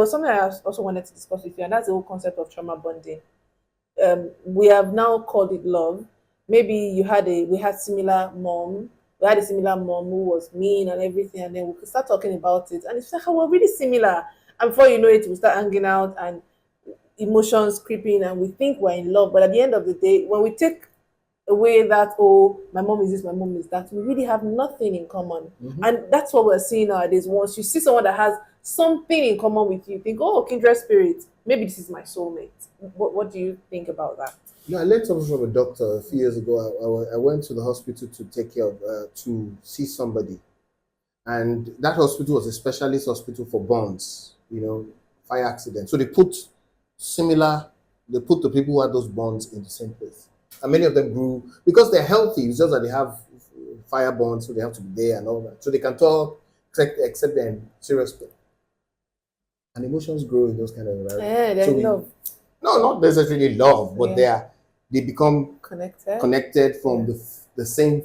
was something I also wanted to discuss with you, and that's the whole concept of trauma bonding. We have now called it love. Maybe we had similar mom. We had a similar mom who was mean and everything, and then we could start talking about it, and it's like, oh, we're really similar. And before you know it, we start hanging out and emotions creeping, and we think we're in love. But at the end of the day, when we take away that, oh, my mom is this, my mom is that, we really have nothing in common. And that's what we're seeing nowadays. Once you see someone that has something in common with you, think, oh, kindred spirit, maybe this is my soulmate. What do you think about that? No, I learned something from a doctor a few years ago. I went to the hospital to take care of, to see somebody. And that hospital was a specialist hospital for bonds, fire accidents. So they put the people who had those bonds in the same place. And many of them grew, because they're healthy, it's just that they have fire bonds, so they have to be there and all that. So they can talk, except they're in serious pain. And emotions grow in those kind of environments. Yeah, they're in love. No, not necessarily love, but they become connected from the same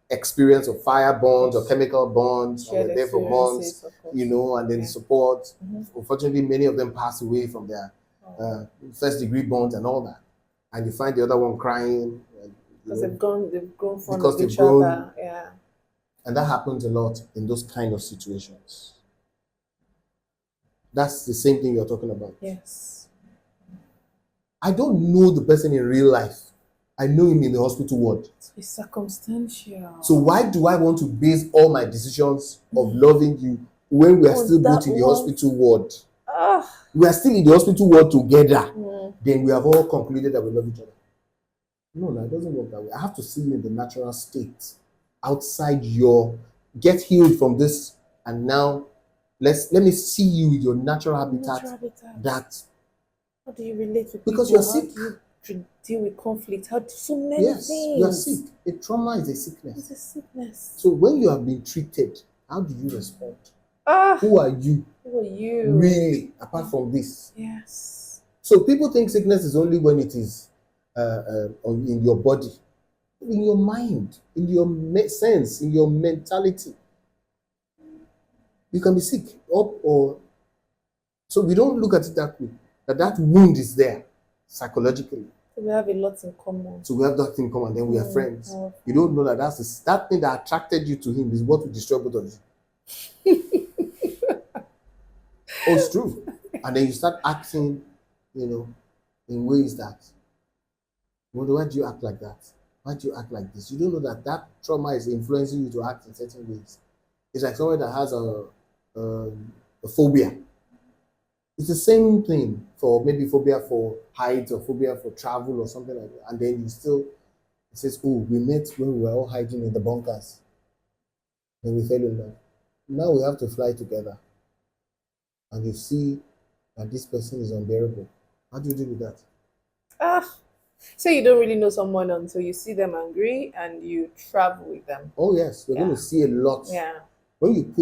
experience of fire bonds or chemical bonds, and they're there for months, and then the support. Unfortunately, many of them pass away from their first degree bonds and all that. And you find the other one crying. Because they've grown from each other. Yeah. And that happens a lot in those kind of situations. That's the same thing you're talking about. Yes. I don't know the person in real life. I know him in the hospital ward. It's circumstantial. So why do I want to base all my decisions of loving you when we are still both in the hospital ward? We are still in the hospital ward together. Then we have all concluded that we love each other. No, it doesn't work that way. I have to see you in the natural state, outside get healed from this, and now let me see you with your natural habitat. That. How do you relate with because people? You're sick. How do you deal with conflict? How do so many things? You're sick. A trauma is a sickness. It's a sickness. So when you have been treated, how do you respond? Who are you? Who are you? Really, apart from this? Yes. So people think sickness is only when it is in your body, in your mind, in your sense, in your mentality. You can be sick, or so we don't look at it that way. That wound is there psychologically. So we have a lot in common. So we have that thing in common. Then we are friends. You don't know that that thing that attracted you to him is what will destroy both of you. It's true. And then you start acting, in ways that, why do you act like that? Why do you act like this? You don't know that trauma is influencing you to act in certain ways. It's like someone that has a phobia. It's the same thing for maybe phobia for heights or phobia for travel or something like that. And then it says, oh, we met when we were all hiding in the bunkers. And we fell in love. Now we have to fly together. And you see that this person is unbearable. How do you deal with that? So you don't really know someone until you see them angry and you travel with them. Oh yes, you're going to see a lot. Yeah. When you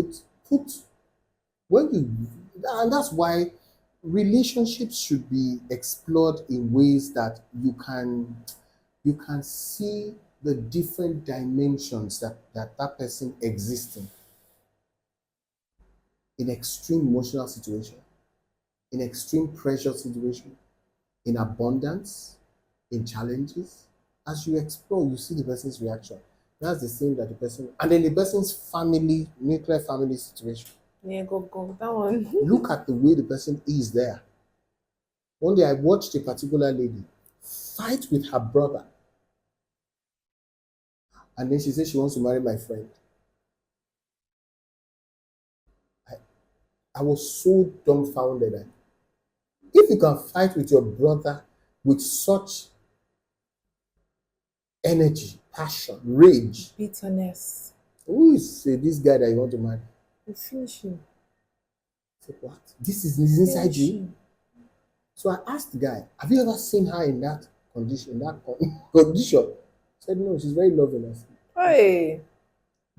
and that's why relationships should be explored in ways that you can see the different dimensions that person exists in extreme emotional situation, in extreme pressure situation, in abundance, in challenges. As you explore, you see the person's reaction. That's the same that the person, and then the person's family, nuclear family situation. Yeah, go that one. Look at the way the person is there. One day I watched a particular lady fight with her brother. And then she said she wants to marry my friend. I was so dumbfounded. If you can fight with your brother with such energy, passion, rage, bitterness, who is this guy that you want to marry? You finish him. Say, what? This is inside you? So I asked the guy, have you ever seen her in that condition? He said, no, she's very loving. I said, hey.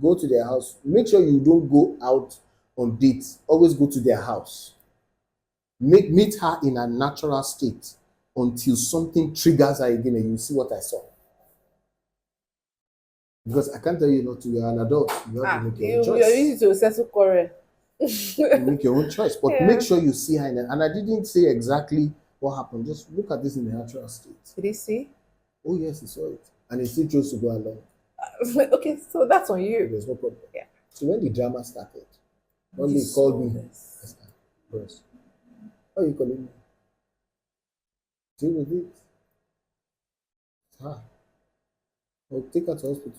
Go to their house. Make sure you don't go out on dates. Always go to their house. Meet her in a natural state until something triggers her again and you see what I saw. Because I can't tell you not to. You're an adult. You have to make your choice. You're easy to settle quarrel. You make your own choice, but make Yeah. sure you see her in it. And I didn't say exactly what happened. Just look at this in the natural state. Did he see? Oh yes, he saw it, and he still chose to go along. Okay, so that's on So you. there's no problem. Yeah. So when the drama started, one You day he called saw me. I this. said, "Bros, why are you calling me? Deal with it. Ah, I'll take her to hospital."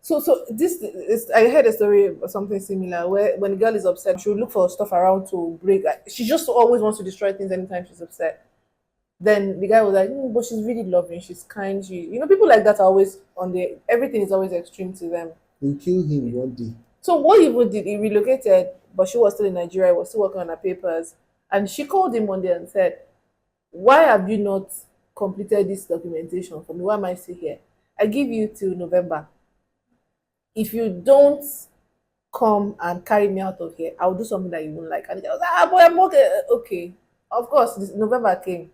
So this is, I heard a story of something similar where when a girl is upset, she will look for stuff around to break. Like, she just always wants to destroy things anytime she's upset. Then the guy was like, "Mm, but she's really loving, she's kind. People like that are always on the everything is always extreme to them." We'll kill him one day. So what he even did, he relocated, but she was still in Nigeria, was still working on her papers. And she called him one day and said, "Why have you not completed this documentation for me? Why am I still here? I give you till November. If you don't come and carry me out of here, I'll do something that you won't like." And the guy was like, "Ah, boy, I'm okay." Okay. Of course, this November came,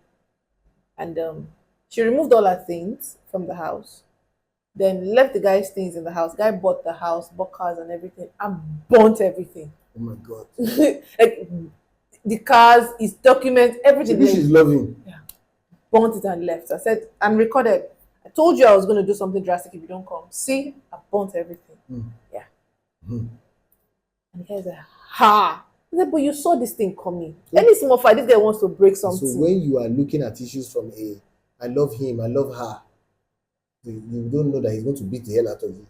and she removed all her things from the house, then left the guy's things in the house. Guy bought the house, bought cars and everything, and burnt everything. Oh my God. Like the cars, his documents, everything. Maybe Like, she's loving. burnt it and left. I said, and recorded. "I told you I was going to do something drastic if you don't come. See, I burnt everything." Mm. Yeah. Mm. And the guy said, "Ha." I said, "But you saw this thing coming. Any small fight, this guy wants to break So something." when you are looking at issues from a, I love him, I love her, you don't know that he's going to beat the hell out of you.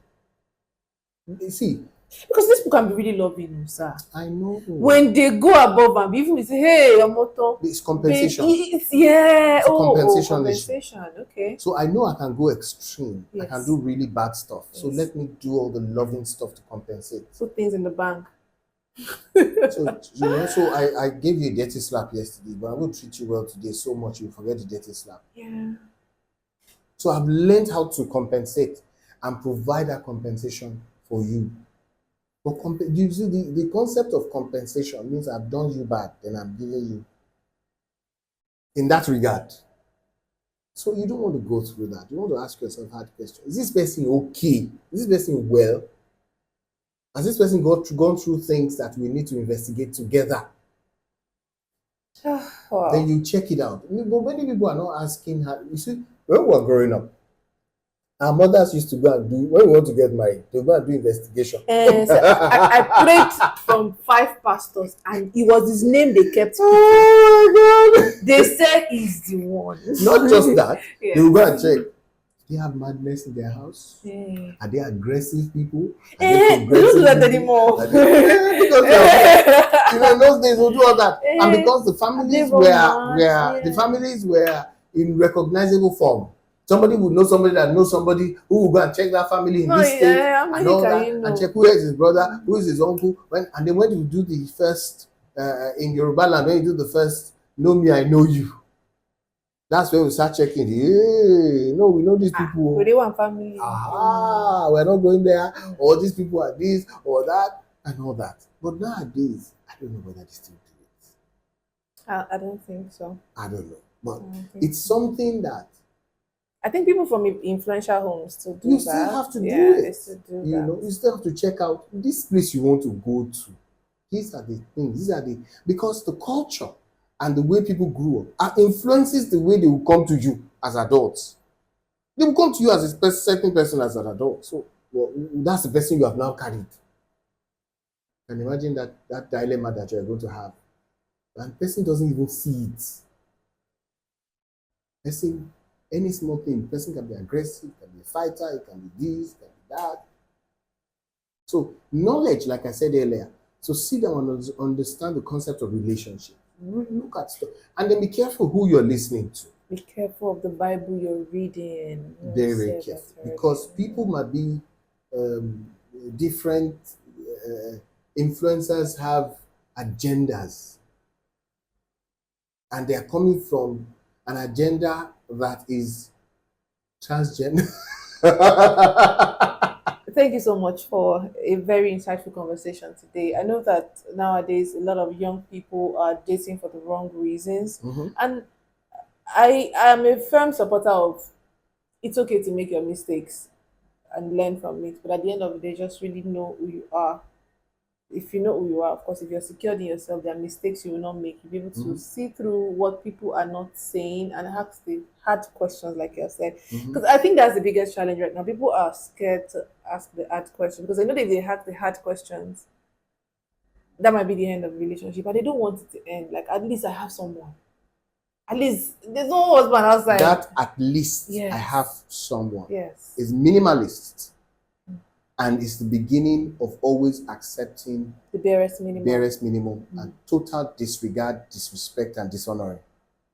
You see, Because these people can be really loving, sir. I know When they go above and even we say, "Hey, your motor," it's babe, compensation. yeah, It's a oh, compensation issue. compensation. Okay. So I know I can go extreme. I can Yes. do really bad stuff. So Yes. let me do all the loving stuff to compensate. Put things in the bank. So I gave you a dirty slap yesterday, but I will treat you well today so much you forget the dirty slap. Yeah. So I've learned how to compensate and provide that compensation for you. But you see, the concept of compensation means I've done you bad, then I'm giving you in that regard. So you don't want to go through that. You want to ask yourself hard questions. Is this person okay? Is this person well? Has this person gone through things that we need to investigate together? Wow. Then you check it out. But many people are not asking her. You see, when we were growing up, our mothers used to go and do, when we want to get married, they go and do investigation. So I prayed from 5 pastors, and it was his name they kept. Oh my God! They said he's the one. Not just that, Yeah. they will go and check. They have madness in their house. Yeah. Are they aggressive people? Are They don't do that people? anymore. Because in those days we'll do all that. And because the families romance? the families were in recognizable form. Somebody would know somebody that knows somebody who will go and check that family in No, this state how and many all can that, you know? and check who is his brother, who is his uncle. And then when you do the first in Yoruba land, when you do the first know me, I know you. That's when we start checking. Hey, no, we know these people. We want family. We're not going there. Or these people are this or that and all that. But nowadays, I don't know whether they still do it. I don't think so. I don't know. But think it's something that I think people from influential homes still do you that. still have to do They it. still do You that. know, you still have to check out this place you want to go to. These are the things. Because the culture and the way people grew up influences the way they will come to you as adults. They will come to you as a certain person as an adult. So that's the person you have now carried. And imagine that dilemma that you're going to have. And the person doesn't even see it. Person, any small thing, the person can be aggressive, can be a fighter, it can be this, it can be that. So knowledge, like I said earlier, so sit down and understand the concept of relationship. Look at stuff. And then be careful who you're listening to. Be careful of the Bible you're reading. Very, very careful. Because people might be different. Influencers have agendas. And they are coming from an agenda that is transgender. Thank you so much for a very insightful conversation today. I know that nowadays a lot of young people are dating for the wrong reasons. And I am a firm supporter of it's okay to make your mistakes and learn from it. But at the end of the day, just really know who you are if you know who you are, of course, if you're secured in yourself, there are mistakes you will not make. You'll be able to Mhm. see through what people are not saying and ask the hard questions, like you said. Mhm. Because I think that's the biggest challenge right now. People are scared to ask the hard questions because they know that if they ask the hard questions, that might be the end of the relationship, but they don't want it to end. Like, at least I have someone. At least there's no husband outside. That at least I have Yes. someone Yes. is minimalist and is the beginning of always accepting The barest minimum. barest minimum and total disregard, disrespect, and dishonoring.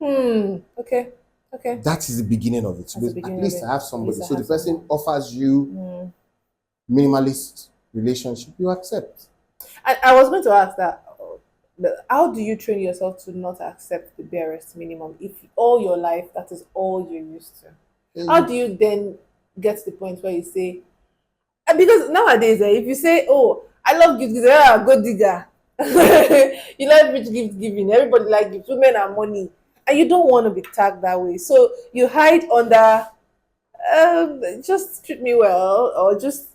Okay. Okay. That is the beginning of it. That's the Because at beginning of least it. I have At somebody. least I So the have person someone. offers you minimalist relationship, you accept. I was going to ask that. How do you train yourself to not accept the barest minimum if all your life that is all you're used to? How do And you then get to the point where you say, because nowadays, if you say, "Oh, I love gift giving," ah, go digger. You like rich gift giving. Everybody like gifts. Women are money, and you don't want to be tagged that way. So you hide under, just treat me well, or just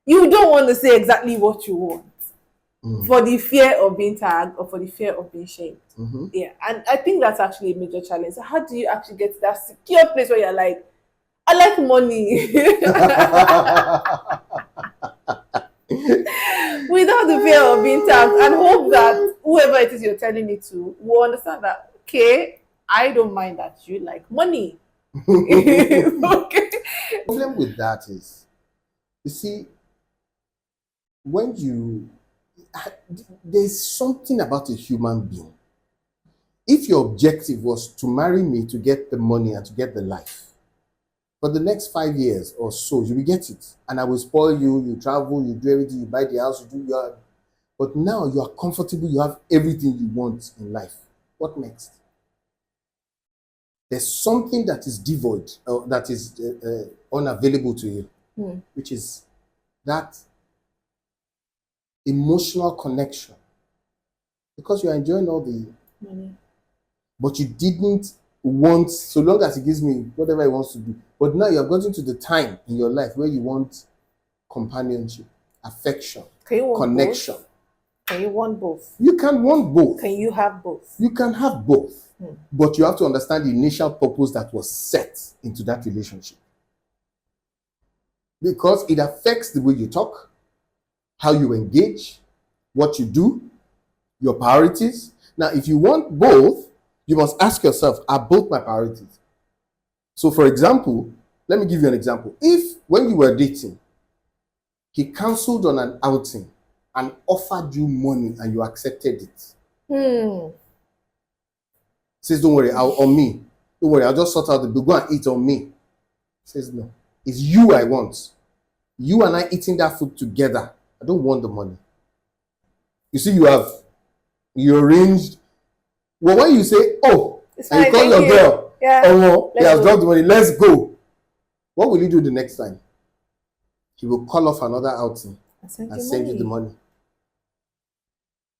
you don't want to say exactly what you want for the fear of being tagged or for the fear of being shamed. mhm. Yeah, and I think that's actually a major challenge. So how do you actually get to that secure place where you're like, I like money without the fear of being tagged, and hope that whoever it is you're telling it to will understand that, okay, I don't mind that you like money. Okay. Problem with that is, you see, when you there's something about a human being. If your objective was to marry me to get the money and to get the life, for the next 5 years or so, you will get it. And I will spoil you, you travel, you do everything, you buy the house, you do your. But now you are comfortable, you have everything you want in life. What next? There's something that is devoid, that is unavailable to you, which is that emotional connection. Because you are enjoying all the, Money. but you didn't want, so long as he gives me whatever he wants to do. But now you have gotten to the time in your life where you want companionship, affection, Can you want connection. both? Can you want both? You can want both. Can you have both? You can have both. But you have to understand the initial purpose that was set into that relationship. Because it affects the way you talk, how you engage, what you do, your priorities. Now, if you want both, you must ask yourself, are both my priorities? So, for example, let me give you an example. If when you were dating, he cancelled on an outing and offered you money and you accepted it, says, don't worry, on me. Don't worry, I'll just sort out the bill. Go and eat on me. Says, no, it's you I want. You and I eating that food together. I don't want the money. You see, you arranged. Well, when you say, oh, It's and you fine, call thank your you. girl, Yeah. oh, he Let's has go. dropped the money, let's go. What will he do the next time? He will call off another outing I sent and you send you the money. money.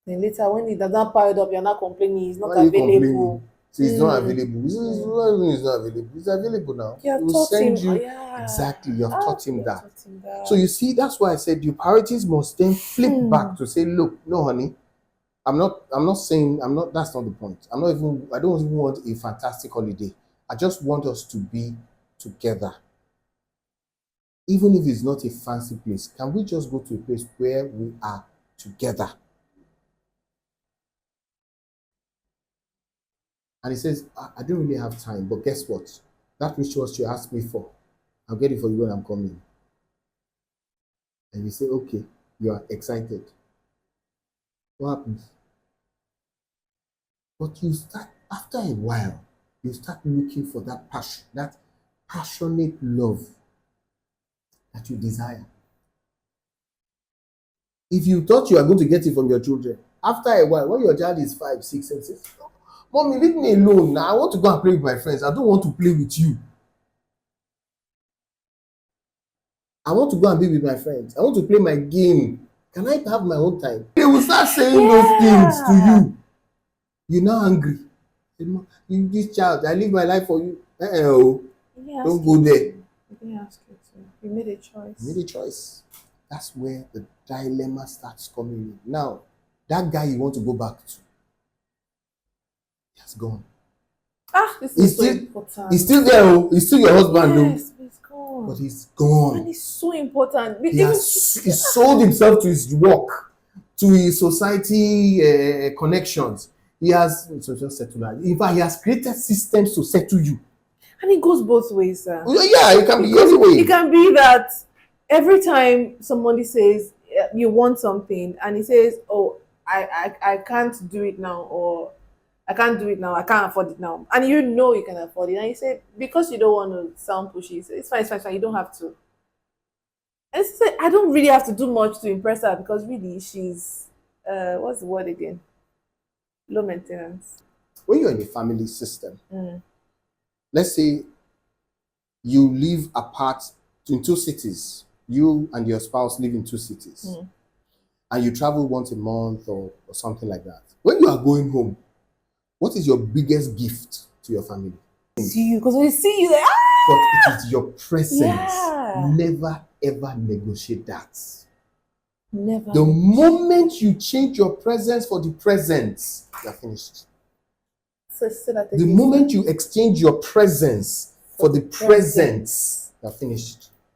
Then later, when it does not pile up, you're not complaining. It's not Why are you complaining? available. So it's not available. It's not available. It's available now. You He have will taught him. send you. Yeah. Exactly, you have taught him You have that. taught him that. So you see, that's why I said your priorities must then flip back to say, look, no, honey, I'm not saying, that's not the point. I don't even want a fantastic holiday. I just want us to be together. Even if it's not a fancy place, can we just go to a place where we are together? And he says, I don't really have time, but guess what? That rituals you asked me for, I'll get it for you when I'm coming. And you say, okay, you are excited. What happens? But you start, after a while, you start looking for that passion, that passionate love that you desire. If you thought you are going to get it from your children, after a while, when your child is 5, 6, 7, 6, Mommy, leave me alone now. I want to go and play with my friends. I don't want to play with you. I want to go and be with my friends. I want to play my game. Can I have my own time? They will start saying those things to you. You're now angry. You, this child, I live my life for you. Don't go there. You didn't ask you to. You made a choice. You made a choice. That's where the dilemma starts coming in. Now, that guy you want to go back to, he has gone. This He's is so still, important. he's still there. Oh, he's still your husband, though. Yes, he's gone. But he's gone. And it's so important. He sold himself to his work, to his society connections. He has social settlement. In fact, he has created systems to settle you. And it goes both ways, sir. Yeah, it can be any way. It can be that every time somebody says you want something and he says, "Oh, I can't do it now," or "I can't do it now, I can't afford it now," and you know you can afford it, and you say because you don't want to sound pushy, you say, it's fine, you don't have to. And she said, I don't really have to do much to impress her because really she's what's the word again? Low maintenance. When you're in a family system, Mm. let's say you live apart in two cities, you and your spouse live in two cities, and you travel once a month or something like that. When you are going home, what is your biggest gift to your family? See you, because when they see you, like, But it is your presence. Yeah. Never ever negotiate that. never. The moment you change your presence for the present, you are finished. So that The moment you exchange your presence for the present, you are finished.